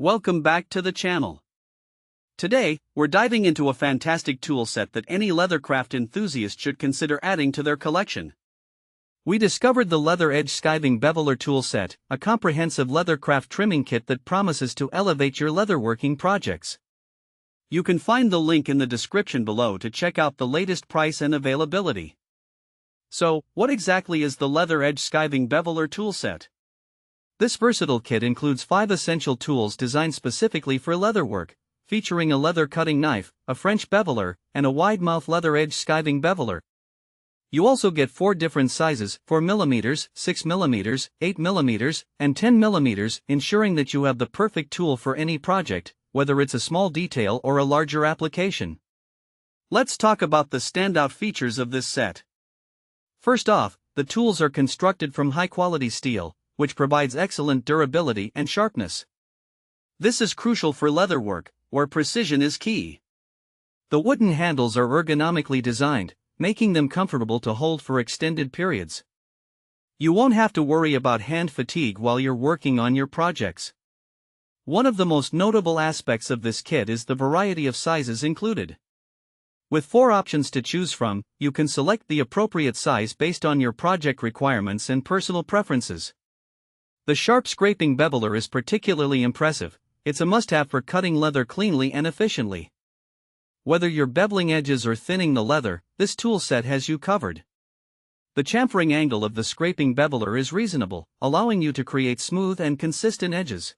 Welcome back to the channel. Today, we're diving into a fantastic tool set that any leathercraft enthusiast should consider adding to their collection. We discovered the Leather Edge Skiving Beveler tool set, a comprehensive leathercraft trimming kit that promises to elevate your leatherworking projects. You can find the link in the description below to check out the latest price and availability. So, what exactly is the Leather Edge Skiving Beveler tool set? This versatile kit includes 5 essential tools designed specifically for leatherwork, featuring a leather cutting knife, a French beveler, and a wide-mouth leather edge skiving beveler. You also get 4 different sizes: 4mm, 6mm, 8mm, and 10mm, ensuring that you have the perfect tool for any project, whether it's a small detail or a larger application. Let's talk about the standout features of this set. First off, the tools are constructed from high-quality steel, which provides excellent durability and sharpness. This is crucial for leatherwork, where precision is key. The wooden handles are ergonomically designed, making them comfortable to hold for extended periods. You won't have to worry about hand fatigue while you're working on your projects. One of the most notable aspects of this kit is the variety of sizes included. With 4 options to choose from, you can select the appropriate size based on your project requirements and personal preferences. The sharp scraping beveler is particularly impressive. It's a must-have for cutting leather cleanly and efficiently. Whether you're beveling edges or thinning the leather, this tool set has you covered. The chamfering angle of the scraping beveler is reasonable, allowing you to create smooth and consistent edges.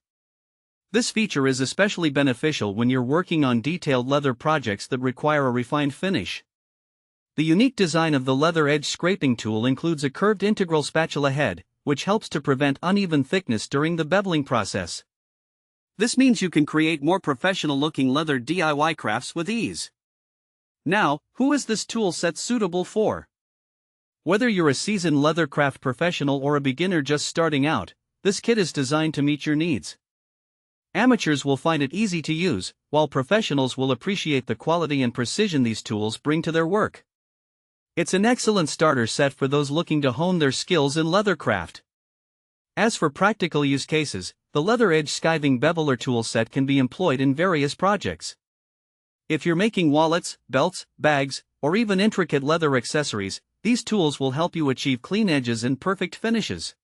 This feature is especially beneficial when you're working on detailed leather projects that require a refined finish. The unique design of the Leather Edge scraping tool includes a curved integral spatula head, which helps to prevent uneven thickness during the beveling process. This means you can create more professional-looking leather DIY crafts with ease. Now, who is this tool set suitable for? Whether you're a seasoned leathercraft professional or a beginner just starting out, this kit is designed to meet your needs. Amateurs will find it easy to use, while professionals will appreciate the quality and precision these tools bring to their work. It's an excellent starter set for those looking to hone their skills in leathercraft. As for practical use cases, the Leather Edge Skiving Beveler tool set can be employed in various projects. If you're making wallets, belts, bags, or even intricate leather accessories, these tools will help you achieve clean edges and perfect finishes.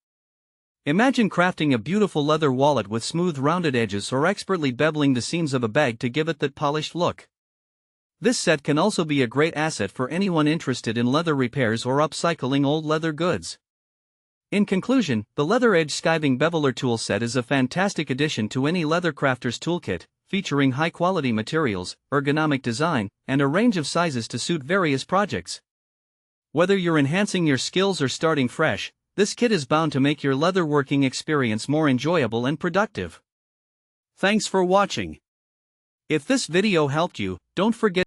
Imagine crafting a beautiful leather wallet with smooth rounded edges or expertly beveling the seams of a bag to give it that polished look. This set can also be a great asset for anyone interested in leather repairs or upcycling old leather goods. In conclusion, the Leather Edge Skiving Beveler tool set is a fantastic addition to any leathercrafter's toolkit, featuring high-quality materials, ergonomic design, and a range of sizes to suit various projects. Whether you're enhancing your skills or starting fresh, this kit is bound to make your leatherworking experience more enjoyable and productive. Thanks for watching. If this video helped you, don't forget